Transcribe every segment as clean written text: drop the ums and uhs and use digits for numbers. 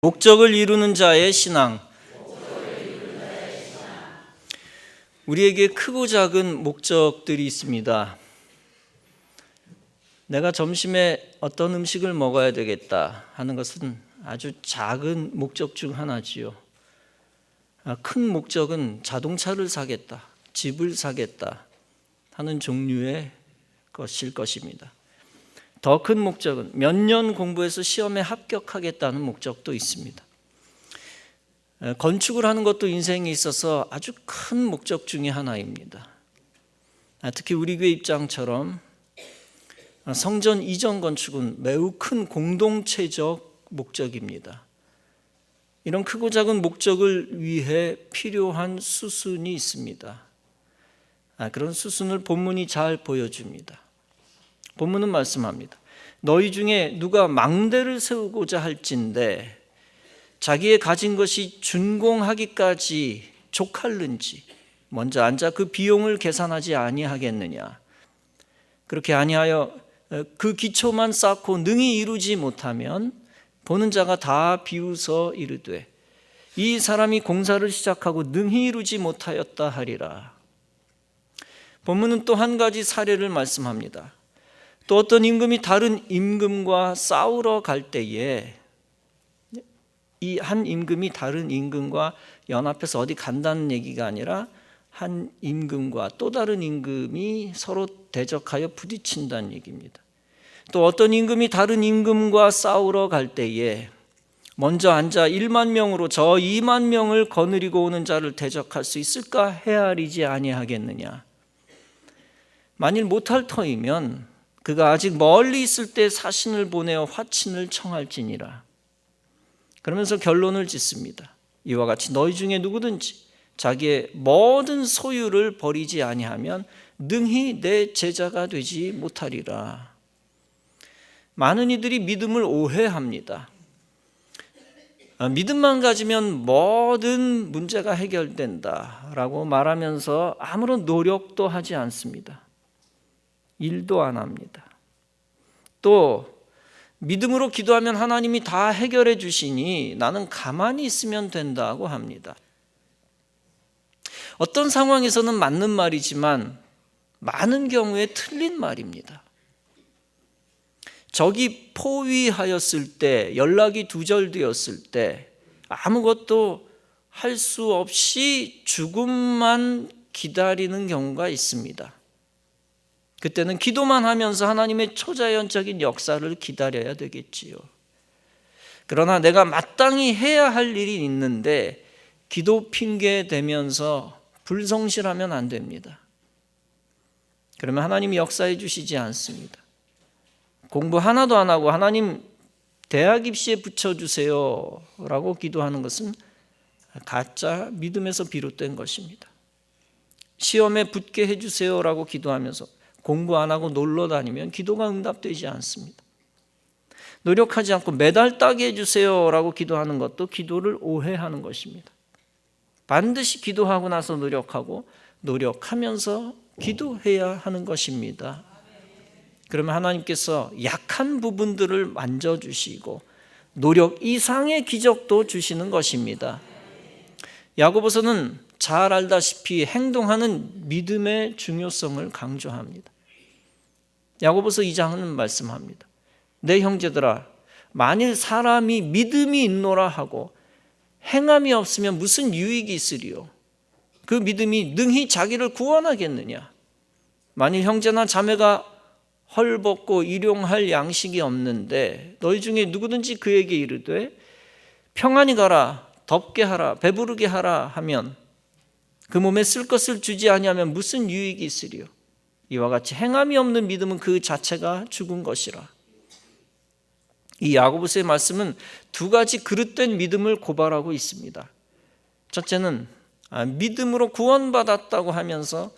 목적을 이루는 자의 신앙. 우리에게 크고 작은 목적들이 있습니다. 내가 점심에 어떤 음식을 먹어야 되겠다 하는 것은 아주 작은 목적 중 하나지요. 큰 목적은 자동차를 사겠다, 집을 사겠다 하는 종류의 것일 것입니다. 더 큰 목적은 몇 년 공부해서 시험에 합격하겠다는 목적도 있습니다. 건축을 하는 것도 인생에 있어서 아주 큰 목적 중에 하나입니다. 특히 우리 교회 입장처럼 성전 이전 건축은 매우 큰 공동체적 목적입니다. 이런 크고 작은 목적을 위해 필요한 수순이 있습니다. 그런 수순을 본문이 잘 보여줍니다. 본문은 말씀합니다. 너희 중에 누가 망대를 세우고자 할진대 자기의 가진 것이 준공하기까지 족할는지 먼저 앉아 그 비용을 계산하지 아니하겠느냐. 그렇게 아니하여 그 기초만 쌓고 능히 이루지 못하면 보는 자가 다 비웃어 이르되 이 사람이 공사를 시작하고 능히 이루지 못하였다 하리라. 본문은 또 한 가지 사례를 말씀합니다. 또 어떤 임금이 다른 임금과 싸우러 갈 때에 이 한 임금이 다른 임금과 연합해서 어디 간다는 얘기가 아니라 한 임금과 또 다른 임금이 서로 대적하여 부딪힌다는 얘기입니다. 또 어떤 임금이 다른 임금과 싸우러 갈 때에 먼저 앉아 1만 명으로 저 2만 명을 거느리고 오는 자를 대적할 수 있을까 헤아리지 아니하겠느냐. 만일 못할 터이면 그가 아직 멀리 있을 때 사신을 보내어 화친을 청할지니라. 그러면서 결론을 짓습니다. 이와 같이 너희 중에 누구든지 자기의 모든 소유를 버리지 아니하면 능히 내 제자가 되지 못하리라. 많은 이들이 믿음을 오해합니다. 믿음만 가지면 모든 문제가 해결된다라고 말하면서 아무런 노력도 하지 않습니다. 일도 안 합니다. 또 믿음으로 기도하면 하나님이 다 해결해 주시니 나는 가만히 있으면 된다고 합니다. 어떤 상황에서는 맞는 말이지만 많은 경우에 틀린 말입니다. 적이 포위하였을 때, 연락이 두절되었을 때 아무것도 할 수 없이 죽음만 기다리는 경우가 있습니다. 그때는 기도만 하면서 하나님의 초자연적인 역사를 기다려야 되겠지요. 그러나 내가 마땅히 해야 할 일이 있는데 기도 핑계 대면서 불성실하면 안 됩니다. 그러면 하나님이 역사해 주시지 않습니다. 공부 하나도 안 하고 하나님 대학 입시에 붙여주세요 라고 기도하는 것은 가짜 믿음에서 비롯된 것입니다. 시험에 붙게 해주세요 라고 기도하면서 공부 안 하고 놀러 다니면 기도가 응답되지 않습니다. 노력하지 않고 메달 따게 해주세요 라고 기도하는 것도 기도를 오해하는 것입니다. 반드시 기도하고 나서 노력하고 노력하면서 기도해야 하는 것입니다. 그러면 하나님께서 약한 부분들을 만져주시고 노력 이상의 기적도 주시는 것입니다. 야고보서는 잘 알다시피 행동하는 믿음의 중요성을 강조합니다. 야고보서 2장은 말씀합니다. 내 형제들아 만일 사람이 믿음이 있노라 하고 행함이 없으면 무슨 유익이 있으리요. 그 믿음이 능히 자기를 구원하겠느냐. 만일 형제나 자매가 헐벗고 일용할 양식이 없는데 너희 중에 누구든지 그에게 이르되 평안히 가라 덥게 하라 배부르게 하라 하면 그 몸에 쓸 것을 주지 아니하면 무슨 유익이 있으리요. 이와 같이 행함이 없는 믿음은 그 자체가 죽은 것이라. 이 야고보서의 말씀은 두 가지 그릇된 믿음을 고발하고 있습니다. 첫째는 믿음으로 구원받았다고 하면서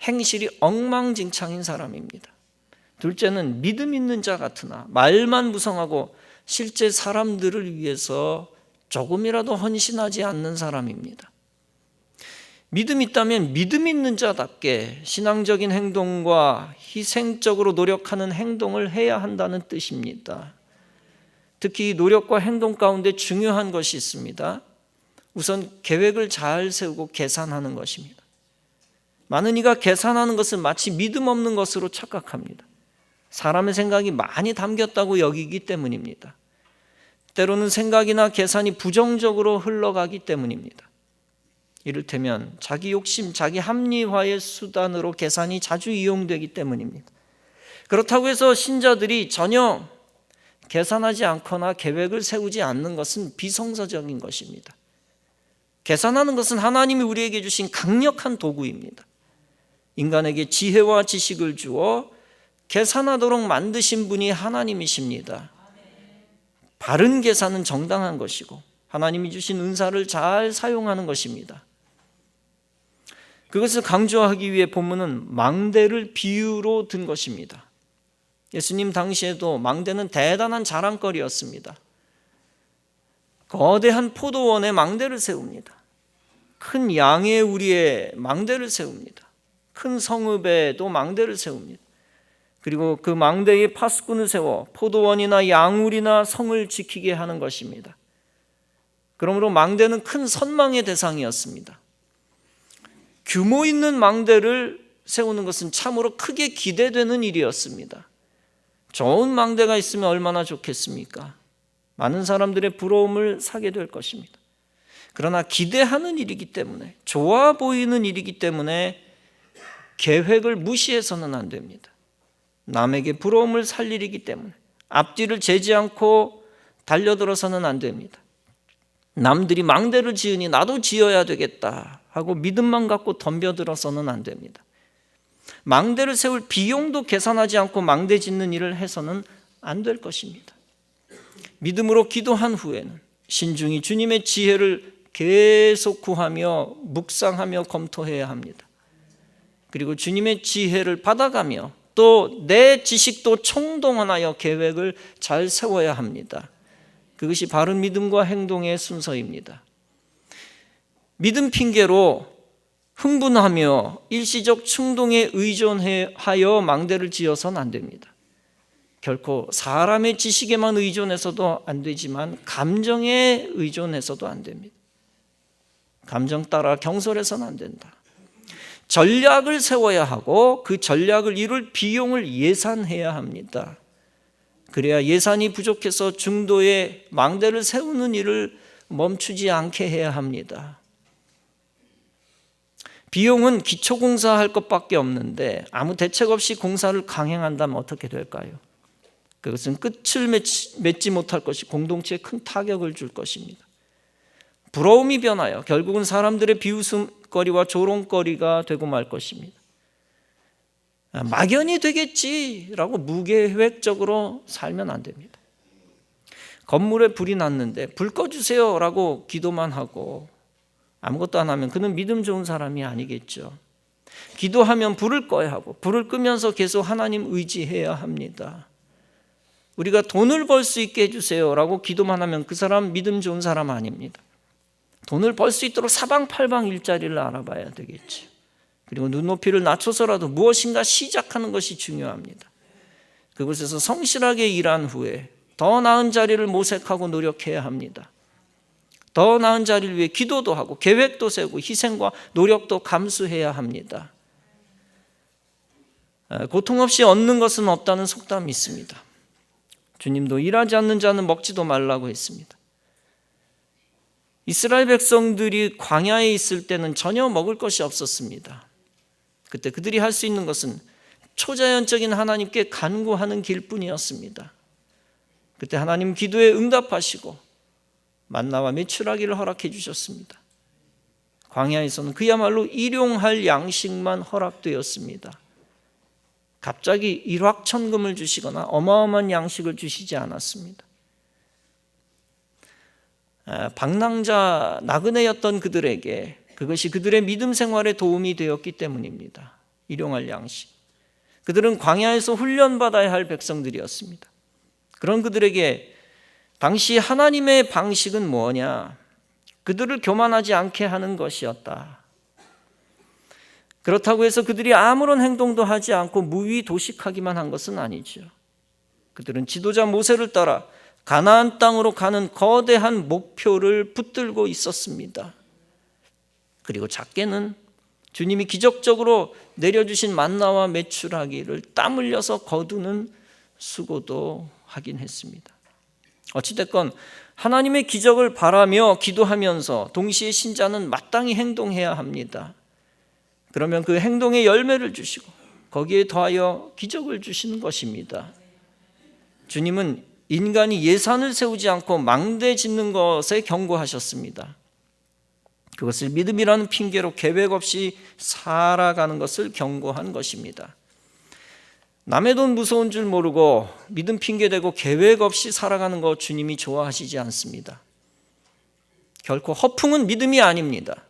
행실이 엉망진창인 사람입니다. 둘째는 믿음 있는 자 같으나 말만 무성하고 실제 사람들을 위해서 조금이라도 헌신하지 않는 사람입니다. 믿음이 있다면 믿음 있는 자답게 신앙적인 행동과 희생적으로 노력하는 행동을 해야 한다는 뜻입니다. 특히 노력과 행동 가운데 중요한 것이 있습니다. 우선 계획을 잘 세우고 계산하는 것입니다. 많은 이가 계산하는 것을 마치 믿음 없는 것으로 착각합니다. 사람의 생각이 많이 담겼다고 여기기 때문입니다. 때로는 생각이나 계산이 부정적으로 흘러가기 때문입니다. 이를테면 자기 욕심, 자기 합리화의 수단으로 계산이 자주 이용되기 때문입니다. 그렇다고 해서 신자들이 전혀 계산하지 않거나 계획을 세우지 않는 것은 비성서적인 것입니다. 계산하는 것은 하나님이 우리에게 주신 강력한 도구입니다. 인간에게 지혜와 지식을 주어 계산하도록 만드신 분이 하나님이십니다. 바른 계산은 정당한 것이고 하나님이 주신 은사를 잘 사용하는 것입니다. 그것을 강조하기 위해 본문은 망대를 비유로 든 것입니다. 예수님 당시에도 망대는 대단한 자랑거리였습니다. 거대한 포도원에 망대를 세웁니다. 큰 양의 우리에 망대를 세웁니다. 큰 성읍에도 망대를 세웁니다. 그리고 그 망대에 파수꾼을 세워 포도원이나 양울이나 성을 지키게 하는 것입니다. 그러므로 망대는 큰 선망의 대상이었습니다. 규모 있는 망대를 세우는 것은 참으로 크게 기대되는 일이었습니다. 좋은 망대가 있으면 얼마나 좋겠습니까? 많은 사람들의 부러움을 사게 될 것입니다. 그러나 기대하는 일이기 때문에, 좋아 보이는 일이기 때문에 계획을 무시해서는 안 됩니다. 남에게 부러움을 살 일이기 때문에 앞뒤를 재지 않고 달려들어서는 안 됩니다. 남들이 망대를 지으니 나도 지어야 되겠다 하고 믿음만 갖고 덤벼들어서는 안 됩니다. 망대를 세울 비용도 계산하지 않고 망대 짓는 일을 해서는 안 될 것입니다. 믿음으로 기도한 후에는 신중히 주님의 지혜를 계속 구하며 묵상하며 검토해야 합니다. 그리고 주님의 지혜를 받아가며 또 내 지식도 총동원하여 계획을 잘 세워야 합니다. 그것이 바른 믿음과 행동의 순서입니다. 믿음 핑계로 흥분하며 일시적 충동에 의존하여 망대를 지어서는 안 됩니다. 결코 사람의 지식에만 의존해서도 안 되지만 감정에 의존해서도 안 됩니다. 감정 따라 경솔해서는 안 된다. 전략을 세워야 하고 그 전략을 이룰 비용을 예산해야 합니다. 그래야 예산이 부족해서 중도에 망대를 세우는 일을 멈추지 않게 해야 합니다. 비용은 기초공사할 것밖에 없는데 아무 대책 없이 공사를 강행한다면 어떻게 될까요? 그것은 끝을 맺지 못할 것이 공동체에 큰 타격을 줄 것입니다. 부러움이 변하여 결국은 사람들의 비웃음거리와 조롱거리가 되고 말 것입니다. 막연히 되겠지라고 무계획적으로 살면 안 됩니다. 건물에 불이 났는데 불 꺼주세요 라고 기도만 하고 아무것도 안 하면 그는 믿음 좋은 사람이 아니겠죠. 기도하면 불을 꺼야 하고 불을 끄면서 계속 하나님 의지해야 합니다. 우리가 돈을 벌 수 있게 해주세요 라고 기도만 하면 그 사람 믿음 좋은 사람 아닙니다. 돈을 벌 수 있도록 사방팔방 일자리를 알아봐야 되겠죠. 그리고 눈높이를 낮춰서라도 무엇인가 시작하는 것이 중요합니다. 그곳에서 성실하게 일한 후에 더 나은 자리를 모색하고 노력해야 합니다. 더 나은 자리를 위해 기도도 하고 계획도 세우고 희생과 노력도 감수해야 합니다. 고통 없이 얻는 것은 없다는 속담이 있습니다. 주님도 일하지 않는 자는 먹지도 말라고 했습니다. 이스라엘 백성들이 광야에 있을 때는 전혀 먹을 것이 없었습니다. 그때 그들이 할 수 있는 것은 초자연적인 하나님께 간구하는 길뿐이었습니다. 그때 하나님 기도에 응답하시고 만나와 메추라기를 허락해 주셨습니다. 광야에서는 그야말로 일용할 양식만 허락되었습니다. 갑자기 일확천금을 주시거나 어마어마한 양식을 주시지 않았습니다. 방랑자 나그네였던 그들에게 그것이 그들의 믿음 생활에 도움이 되었기 때문입니다. 일용할 양식. 그들은 광야에서 훈련받아야 할 백성들이었습니다. 그런 그들에게 당시 하나님의 방식은 뭐냐? 그들을 교만하지 않게 하는 것이었다. 그렇다고 해서 그들이 아무런 행동도 하지 않고 무위도식하기만 한 것은 아니죠. 그들은 지도자 모세를 따라 가나안 땅으로 가는 거대한 목표를 붙들고 있었습니다. 그리고 작게는 주님이 기적적으로 내려주신 만나와 메추라기를 땀 흘려서 거두는 수고도 하긴 했습니다. 어찌됐건 하나님의 기적을 바라며 기도하면서 동시에 신자는 마땅히 행동해야 합니다. 그러면 그 행동의 열매를 주시고 거기에 더하여 기적을 주시는 것입니다. 주님은 인간이 예산을 세우지 않고 망대 짓는 것에 경고하셨습니다. 그것을 믿음이라는 핑계로 계획 없이 살아가는 것을 경고한 것입니다. 남의 돈 무서운 줄 모르고 믿음 핑계대고 계획 없이 살아가는 거 주님이 좋아하시지 않습니다. 결코 허풍은 믿음이 아닙니다.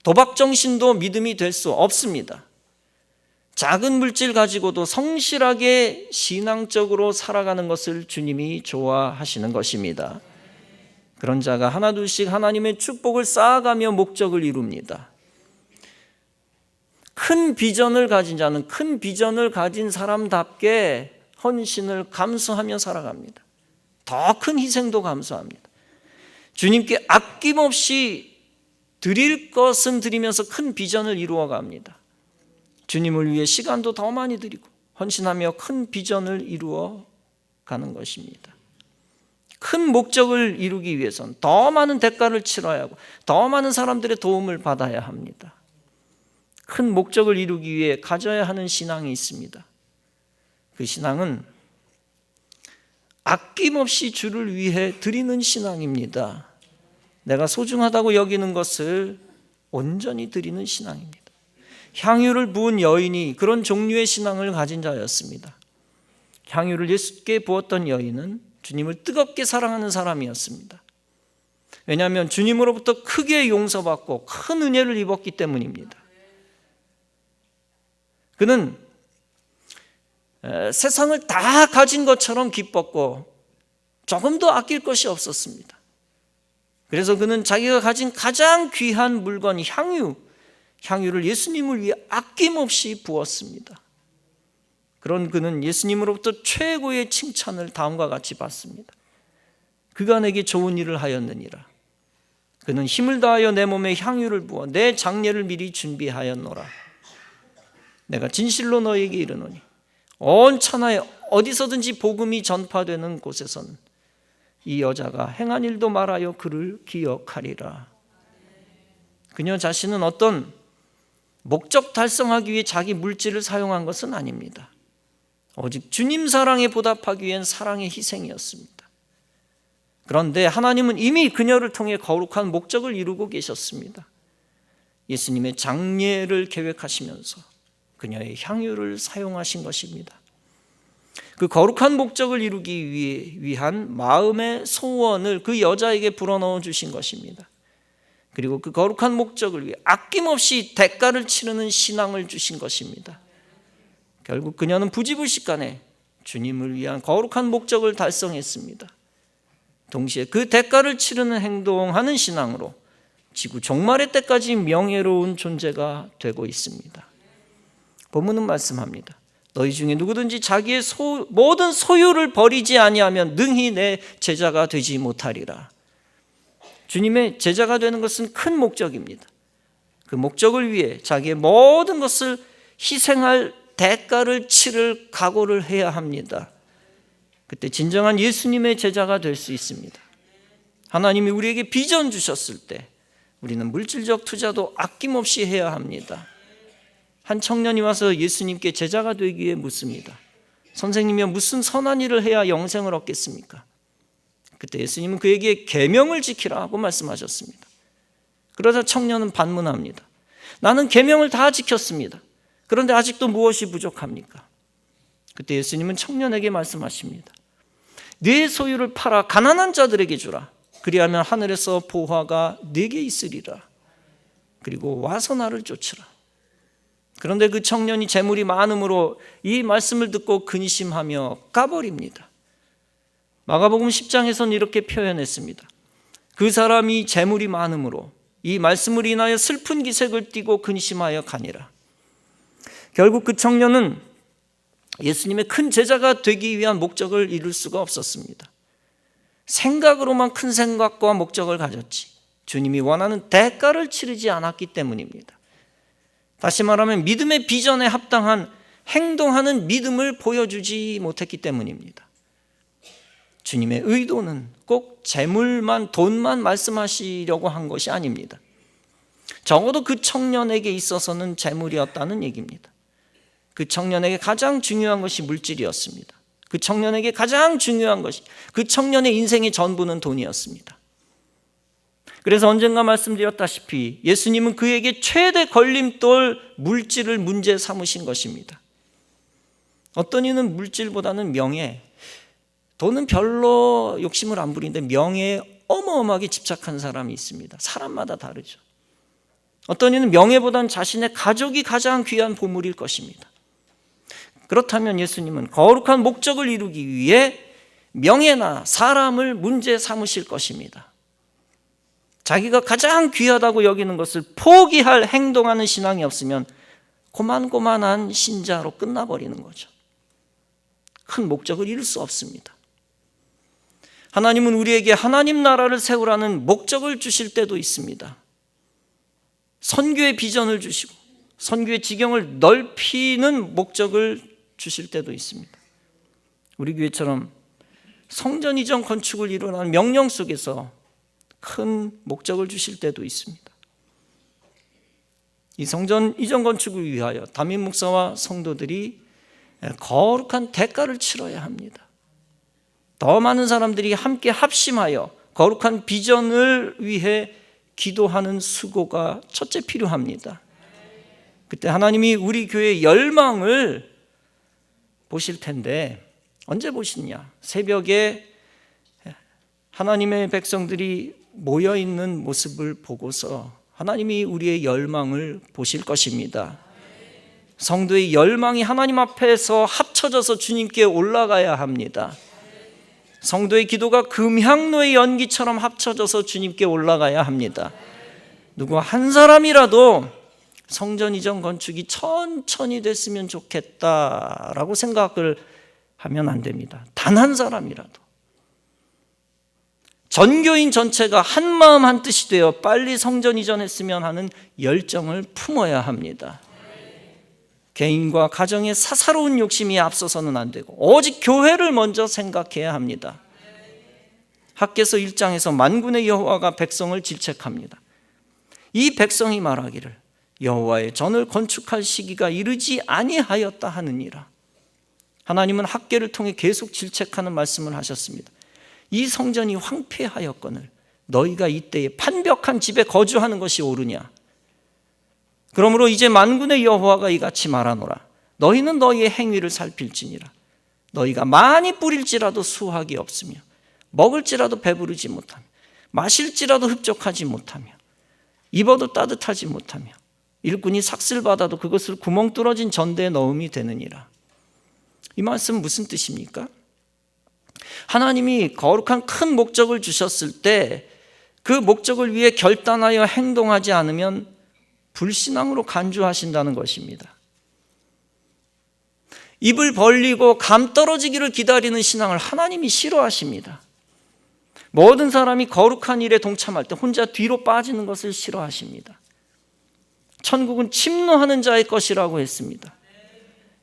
도박 정신도 믿음이 될 수 없습니다. 작은 물질 가지고도 성실하게 신앙적으로 살아가는 것을 주님이 좋아하시는 것입니다. 그런 자가 하나둘씩 하나님의 축복을 쌓아가며 목적을 이룹니다. 큰 비전을 가진 자는 큰 비전을 가진 사람답게 헌신을 감수하며 살아갑니다. 더 큰 희생도 감수합니다. 주님께 아낌없이 드릴 것은 드리면서 큰 비전을 이루어 갑니다. 주님을 위해 시간도 더 많이 드리고 헌신하며 큰 비전을 이루어 가는 것입니다. 큰 목적을 이루기 위해서는 더 많은 대가를 치러야 하고 더 많은 사람들의 도움을 받아야 합니다. 큰 목적을 이루기 위해 가져야 하는 신앙이 있습니다. 그 신앙은 아낌없이 주를 위해 드리는 신앙입니다. 내가 소중하다고 여기는 것을 온전히 드리는 신앙입니다. 향유를 부은 여인이 그런 종류의 신앙을 가진 자였습니다. 향유를 예수께 부었던 여인은 주님을 뜨겁게 사랑하는 사람이었습니다. 왜냐하면 주님으로부터 크게 용서받고 큰 은혜를 입었기 때문입니다. 그는 세상을 다 가진 것처럼 기뻤고 조금도 아낄 것이 없었습니다. 그래서 그는 자기가 가진 가장 귀한 물건 향유를 예수님을 위해 아낌없이 부었습니다. 그런 그는 예수님으로부터 최고의 칭찬을 다음과 같이 받습니다. 그가 내게 좋은 일을 하였느니라. 그는 힘을 다하여 내 몸에 향유를 부어 내 장례를 미리 준비하였노라. 내가 진실로 너에게 이르노니 온 천하에 어디서든지 복음이 전파되는 곳에서는 이 여자가 행한 일도 말하여 그를 기억하리라. 그녀 자신은 어떤 목적 달성하기 위해 자기 물질을 사용한 것은 아닙니다. 오직 주님 사랑에 보답하기 위한 사랑의 희생이었습니다. 그런데 하나님은 이미 그녀를 통해 거룩한 목적을 이루고 계셨습니다. 예수님의 장례를 계획하시면서 그녀의 향유를 사용하신 것입니다. 그 거룩한 목적을 이루기 위한 마음의 소원을 그 여자에게 불어넣어 주신 것입니다. 그리고 그 거룩한 목적을 위해 아낌없이 대가를 치르는 신앙을 주신 것입니다. 결국 그녀는 부지불식간에 주님을 위한 거룩한 목적을 달성했습니다. 동시에 그 대가를 치르는 행동하는 신앙으로 지구 종말의 때까지 명예로운 존재가 되고 있습니다. 본문은 말씀합니다. 너희 중에 누구든지 자기의 모든 소유를 버리지 아니하면 능히 내 제자가 되지 못하리라. 주님의 제자가 되는 것은 큰 목적입니다. 그 목적을 위해 자기의 모든 것을 희생할 대가를 치를 각오를 해야 합니다. 그때 진정한 예수님의 제자가 될 수 있습니다. 하나님이 우리에게 비전 주셨을 때 우리는 물질적 투자도 아낌없이 해야 합니다. 한 청년이 와서 예수님께 제자가 되기 위해 묻습니다. 선생님이여 무슨 선한 일을 해야 영생을 얻겠습니까? 그때 예수님은 그에게 계명을 지키라고 말씀하셨습니다. 그러자 청년은 반문합니다. 나는 계명을 다 지켰습니다. 그런데 아직도 무엇이 부족합니까? 그때 예수님은 청년에게 말씀하십니다. 네 소유를 팔아 가난한 자들에게 주라. 그리하면 하늘에서 보화가 네게 있으리라. 그리고 와서 나를 쫓으라. 그런데 그 청년이 재물이 많음으로 이 말씀을 듣고 근심하며 가버립니다. 마가복음 10장에서는 이렇게 표현했습니다. 그 사람이 재물이 많음으로 이 말씀을 인하여 슬픈 기색을 띠고 근심하여 가니라. 결국 그 청년은 예수님의 큰 제자가 되기 위한 목적을 이룰 수가 없었습니다. 생각으로만 큰 생각과 목적을 가졌지 주님이 원하는 대가를 치르지 않았기 때문입니다. 다시 말하면 믿음의 비전에 합당한 행동하는 믿음을 보여주지 못했기 때문입니다. 주님의 의도는 꼭 재물만, 돈만 말씀하시려고 한 것이 아닙니다. 적어도 그 청년에게 있어서는 재물이었다는 얘기입니다. 그 청년에게 가장 중요한 것이 물질이었습니다. 그 청년에게 가장 중요한 것이, 그 청년의 인생의 전부는 돈이었습니다. 그래서 언젠가 말씀드렸다시피 예수님은 그에게 최대 걸림돌 물질을 문제 삼으신 것입니다. 어떤 이는 물질보다는 명예, 돈은 별로 욕심을 안 부리는데 명예에 어마어마하게 집착한 사람이 있습니다. 사람마다 다르죠. 어떤 이는 명예보다는 자신의 가족이 가장 귀한 보물일 것입니다. 그렇다면 예수님은 거룩한 목적을 이루기 위해 명예나 사람을 문제 삼으실 것입니다. 자기가 가장 귀하다고 여기는 것을 포기할 행동하는 신앙이 없으면 고만고만한 신자로 끝나버리는 거죠. 큰 목적을 이룰 수 없습니다. 하나님은 우리에게 하나님 나라를 세우라는 목적을 주실 때도 있습니다. 선교의 비전을 주시고 선교의 지경을 넓히는 목적을 주실 때도 있습니다. 우리 교회처럼 성전 이전 건축을 이루라는 명령 속에서 큰 목적을 주실 때도 있습니다. 이 성전 이전 건축을 위하여 담임 목사와 성도들이 거룩한 대가를 치러야 합니다. 더 많은 사람들이 함께 합심하여 거룩한 비전을 위해 기도하는 수고가 첫째 필요합니다. 그때 하나님이 우리 교회의 열망을 보실 텐데 언제 보시냐? 새벽에 하나님의 백성들이 모여있는 모습을 보고서 하나님이 우리의 열망을 보실 것입니다. 성도의 열망이 하나님 앞에서 합쳐져서 주님께 올라가야 합니다. 성도의 기도가 금향로의 연기처럼 합쳐져서 주님께 올라가야 합니다. 누구 한 사람이라도 성전 이전 건축이 천천히 됐으면 좋겠다라고 생각을 하면 안 됩니다. 단 한 사람이라도. 전교인 전체가 한마음 한뜻이 되어 빨리 성전 이전했으면 하는 열정을 품어야 합니다. 개인과 가정의 사사로운 욕심이 앞서서는 안 되고 오직 교회를 먼저 생각해야 합니다. 학개서 1장에서 만군의 여호와가 백성을 질책합니다. 이 백성이 말하기를 여호와의 전을 건축할 시기가 이르지 아니하였다 하느니라. 하나님은 학개를 통해 계속 질책하는 말씀을 하셨습니다. 이 성전이 황폐하였거늘 너희가 이때에 판벽한 집에 거주하는 것이 옳으냐? 그러므로 이제 만군의 여호와가 이같이 말하노라. 너희는 너희의 행위를 살필지니라. 너희가 많이 뿌릴지라도 수확이 없으며 먹을지라도 배부르지 못하며 마실지라도 흡족하지 못하며 입어도 따뜻하지 못하며 일꾼이 삭슬 받아도 그것을 구멍 뚫어진 전대에 넣음이 되느니라. 이 말씀은 무슨 뜻입니까? 하나님이 거룩한 큰 목적을 주셨을 때 그 목적을 위해 결단하여 행동하지 않으면 불신앙으로 간주하신다는 것입니다. 입을 벌리고 감 떨어지기를 기다리는 신앙을 하나님이 싫어하십니다. 모든 사람이 거룩한 일에 동참할 때 혼자 뒤로 빠지는 것을 싫어하십니다. 천국은 침노하는 자의 것이라고 했습니다.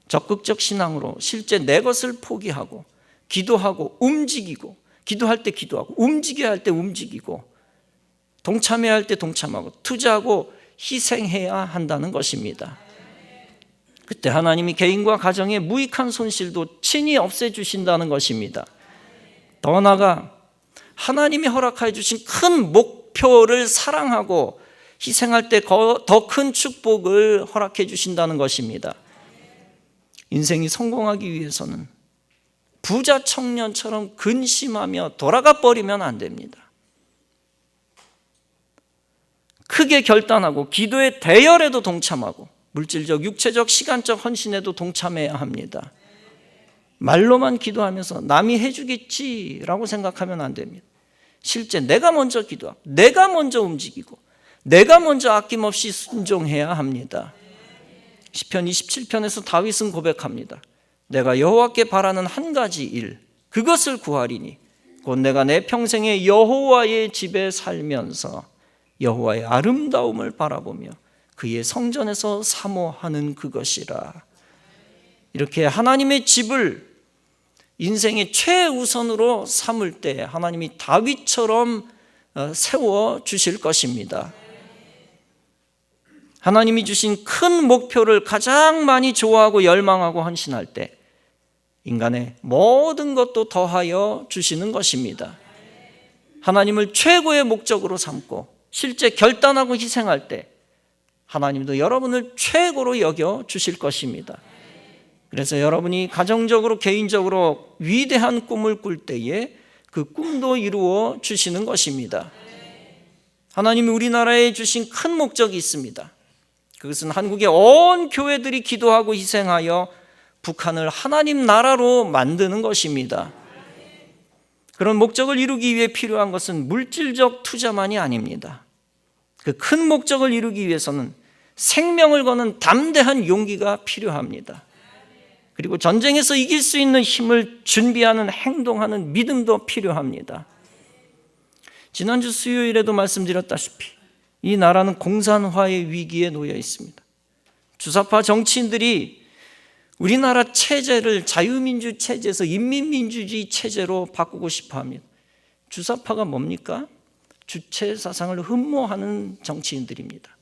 적극적 신앙으로 실제 내 것을 포기하고 기도하고 움직이고 기도할 때 기도하고 움직여야 할 때 움직이고 동참해야 할 때 동참하고 투자하고 희생해야 한다는 것입니다. 그때 하나님이 개인과 가정의 무익한 손실도 친히 없애주신다는 것입니다. 더 나아가 하나님이 허락해 주신 큰 목표를 사랑하고 희생할 때 더 큰 축복을 허락해 주신다는 것입니다. 인생이 성공하기 위해서는 부자 청년처럼 근심하며 돌아가 버리면 안 됩니다. 크게 결단하고 기도의 대열에도 동참하고 물질적, 육체적, 시간적 헌신에도 동참해야 합니다. 말로만 기도하면서 남이 해주겠지라고 생각하면 안 됩니다. 실제 내가 먼저 기도하고 내가 먼저 움직이고 내가 먼저 아낌없이 순종해야 합니다. 시편 27편에서 다윗은 고백합니다. 내가 여호와께 바라는 한 가지 일, 그것을 구하리니 곧 내가 내 평생에 여호와의 집에 살면서 여호와의 아름다움을 바라보며 그의 성전에서 사모하는 그것이라. 이렇게 하나님의 집을 인생의 최우선으로 삼을 때 하나님이 다윗처럼 세워 주실 것입니다. 하나님이 주신 큰 목표를 가장 많이 좋아하고 열망하고 헌신할 때 인간의 모든 것도 더하여 주시는 것입니다. 하나님을 최고의 목적으로 삼고 실제 결단하고 희생할 때 하나님도 여러분을 최고로 여겨 주실 것입니다. 그래서 여러분이 가정적으로 개인적으로 위대한 꿈을 꿀 때에 그 꿈도 이루어 주시는 것입니다. 하나님이 우리나라에 주신 큰 목적이 있습니다. 그것은 한국의 온 교회들이 기도하고 희생하여 북한을 하나님 나라로 만드는 것입니다. 그런 목적을 이루기 위해 필요한 것은 물질적 투자만이 아닙니다. 그 큰 목적을 이루기 위해서는 생명을 거는 담대한 용기가 필요합니다. 그리고 전쟁에서 이길 수 있는 힘을 준비하는 행동하는 믿음도 필요합니다. 지난주 수요일에도 말씀드렸다시피 이 나라는 공산화의 위기에 놓여 있습니다. 주사파 정치인들이 우리나라 체제를 자유민주 체제에서 인민민주주의 체제로 바꾸고 싶어 합니다. 주사파가 뭡니까? 주체 사상을 흠모하는 정치인들입니다.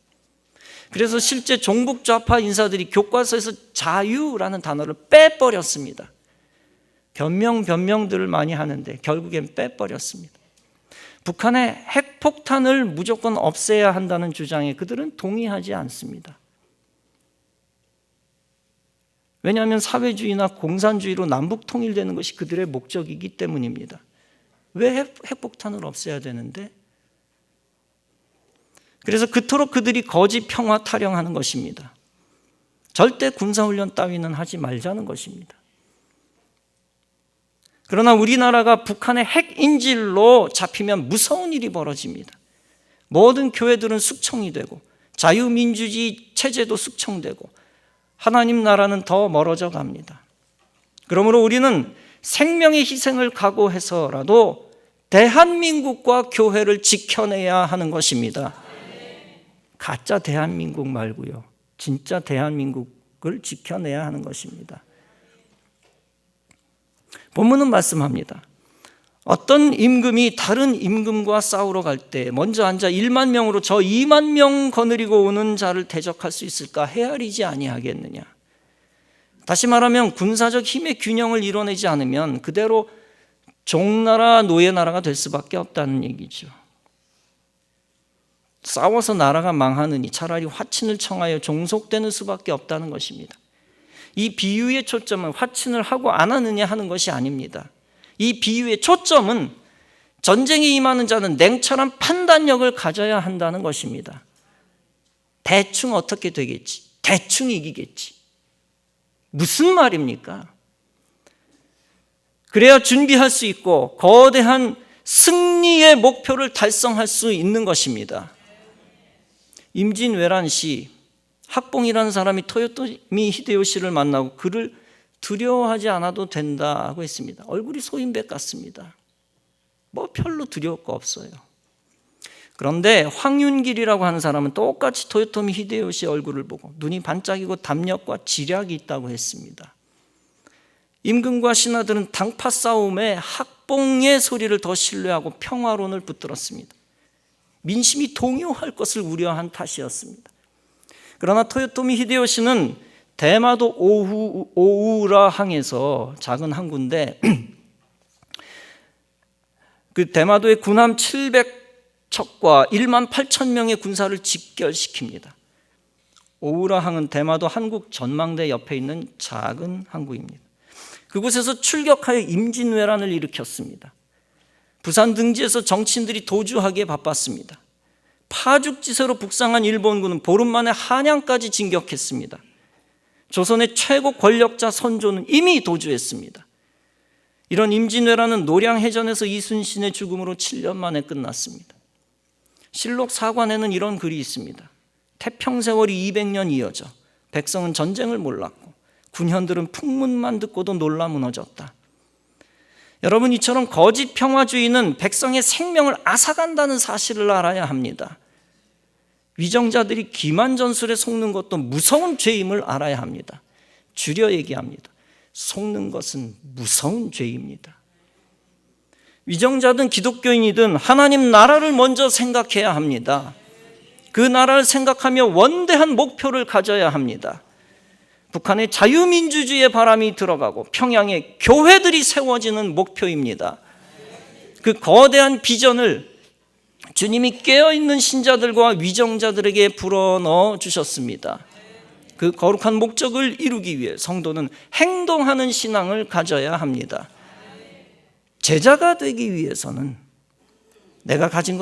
그래서 실제 종북 좌파 인사들이 교과서에서 자유라는 단어를 빼버렸습니다. 변명들을 많이 하는데 결국엔 빼버렸습니다. 북한의 핵폭탄을 무조건 없애야 한다는 주장에 그들은 동의하지 않습니다. 왜냐하면 사회주의나 공산주의로 남북 통일되는 것이 그들의 목적이기 때문입니다. 왜 핵폭탄을 없애야 되는데? 그래서 그토록 그들이 거짓 평화 타령하는 것입니다. 절대 군사훈련 따위는 하지 말자는 것입니다. 그러나 우리나라가 북한의 핵인질로 잡히면 무서운 일이 벌어집니다. 모든 교회들은 숙청이 되고 자유민주주의 체제도 숙청되고 하나님 나라는 더 멀어져 갑니다. 그러므로 우리는 생명의 희생을 각오해서라도 대한민국과 교회를 지켜내야 하는 것입니다. 가짜 대한민국 말고요, 진짜 대한민국을 지켜내야 하는 것입니다. 본문은 말씀합니다. 어떤 임금이 다른 임금과 싸우러 갈 때 먼저 앉아 1만 명으로 저 2만 명 거느리고 오는 자를 대적할 수 있을까? 헤아리지 아니하겠느냐. 다시 말하면 군사적 힘의 균형을 이뤄내지 않으면 그대로 종나라 노예나라가 될 수밖에 없다는 얘기죠. 싸워서 나라가 망하느니 차라리 화친을 청하여 종속되는 수밖에 없다는 것입니다. 이 비유의 초점은 화친을 하고 안 하느냐 하는 것이 아닙니다. 이 비유의 초점은 전쟁에 임하는 자는 냉철한 판단력을 가져야 한다는 것입니다. 대충 어떻게 되겠지? 대충 이기겠지. 무슨 말입니까? 그래야 준비할 수 있고 거대한 승리의 목표를 달성할 수 있는 것입니다. 임진왜란시 학봉이라는 사람이 토요토미 히데요시를 만나고 그를 두려워하지 않아도 된다고 했습니다. 얼굴이 소인백 같습니다. 뭐 별로 두려울 거 없어요. 그런데 황윤길이라고 하는 사람은 똑같이 토요토미 히데요시 얼굴을 보고 눈이 반짝이고 담력과 지략이 있다고 했습니다. 임금과 신하들은 당파 싸움에 학봉의 소리를 더 신뢰하고 평화론을 붙들었습니다. 민심이 동요할 것을 우려한 탓이었습니다. 그러나 토요토미 히데요시는 대마도 오우라항에서 작은 항구인데 그 대마도의 군함 700척과 1만 8천 명의 군사를 직결시킵니다. 오우라항은 대마도 한국 전망대 옆에 있는 작은 항구입니다. 그곳에서 출격하여 임진왜란을 일으켰습니다. 부산 등지에서 정치인들이 도주하기에 바빴습니다. 파죽지세로 북상한 일본군은 보름 만에 한양까지 진격했습니다. 조선의 최고 권력자 선조는 이미 도주했습니다. 이런 임진왜란은 노량해전에서 이순신의 죽음으로 7년 만에 끝났습니다. 실록 4관에는 이런 글이 있습니다. 태평세월이 200년 이어져 백성은 전쟁을 몰랐고 군현들은 풍문만 듣고도 놀라 무너졌다. 여러분, 이처럼 거짓 평화주의는 백성의 생명을 앗아간다는 사실을 알아야 합니다. 위정자들이 기만전술에 속는 것도 무서운 죄임을 알아야 합니다. 줄여 얘기합니다. 속는 것은 무서운 죄입니다. 위정자든 기독교인이든 하나님 나라를 먼저 생각해야 합니다. 그 나라를 생각하며 원대한 목표를 가져야 합니다. 북한의 자유민주주의의 바람이 들어가고 평양에 교회들이 세워지는 목표입니다. 그 거대한 비전을 주님이 깨어있는 신자들과 위정자들에게 불어넣어 주셨습니다. 그 거룩한 목적을 이루기 위해 성도는 행동하는 신앙을 가져야 합니다. 제자가 되기 위해서는 내가 가진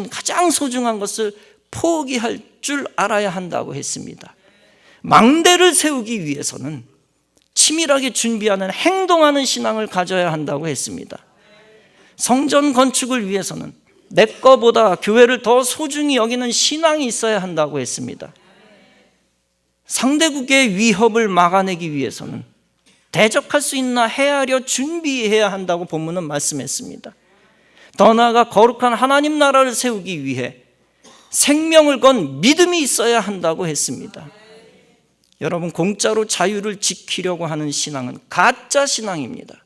가장 소중한 것을 포기할 줄 알아야 한다고 했습니다. 망대를 세우기 위해서는 치밀하게 준비하는 행동하는 신앙을 가져야 한다고 했습니다. 성전 건축을 위해서는 내 거보다 교회를 더 소중히 여기는 신앙이 있어야 한다고 했습니다. 상대국의 위협을 막아내기 위해서는 대적할 수 있나 헤아려 준비해야 한다고 본문은 말씀했습니다. 더 나아가 거룩한 하나님 나라를 세우기 위해 생명을 건 믿음이 있어야 한다고 했습니다. 여러분, 공짜로 자유를 지키려고 하는 신앙은 가짜 신앙입니다.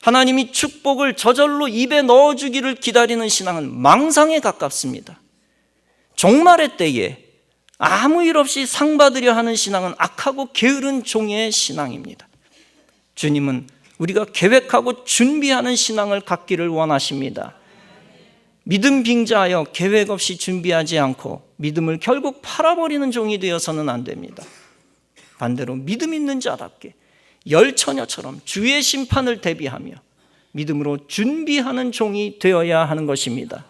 하나님이 축복을 저절로 입에 넣어주기를 기다리는 신앙은 망상에 가깝습니다. 종말의 때에 아무 일 없이 상 받으려 하는 신앙은 악하고 게으른 종의 신앙입니다. 주님은 우리가 계획하고 준비하는 신앙을 갖기를 원하십니다. 믿음 빙자하여 계획 없이 준비하지 않고 믿음을 결국 팔아버리는 종이 되어서는 안 됩니다. 반대로 믿음 있는 자답게 열처녀처럼 주의 심판을 대비하며 믿음으로 준비하는 종이 되어야 하는 것입니다.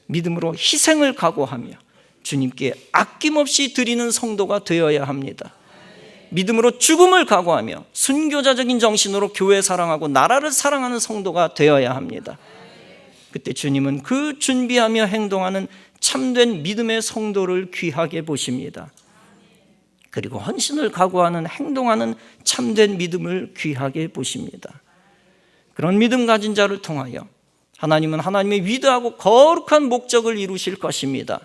믿음으로 희생을 각오하며 주님께 아낌없이 드리는 성도가 되어야 합니다. 믿음으로 죽음을 각오하며 순교자적인 정신으로 교회 사랑하고 나라를 사랑하는 성도가 되어야 합니다. 그때 주님은 그 준비하며 행동하는 참된 믿음의 성도를 귀하게 보십니다. 그리고 헌신을 각오하는 행동하는 참된 믿음을 귀하게 보십니다. 그런 믿음 가진 자를 통하여 하나님은 하나님의 위대하고 거룩한 목적을 이루실 것입니다.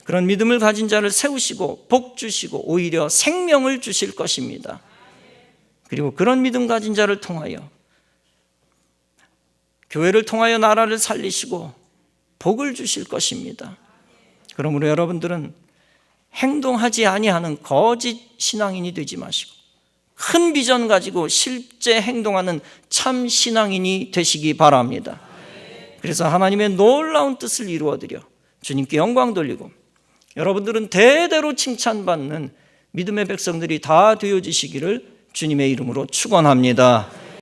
그런 믿음을 가진 자를 세우시고 복 주시고 오히려 생명을 주실 것입니다. 그리고 그런 믿음 가진 자를 통하여 교회를 통하여 나라를 살리시고 복을 주실 것입니다. 그러므로 여러분들은 행동하지 아니하는 거짓 신앙인이 되지 마시고 큰 비전 가지고 실제 행동하는 참 신앙인이 되시기 바랍니다. 그래서 하나님의 놀라운 뜻을 이루어드려 주님께 영광 돌리고 여러분들은 대대로 칭찬받는 믿음의 백성들이 다 되어지시기를 주님의 이름으로 축원합니다.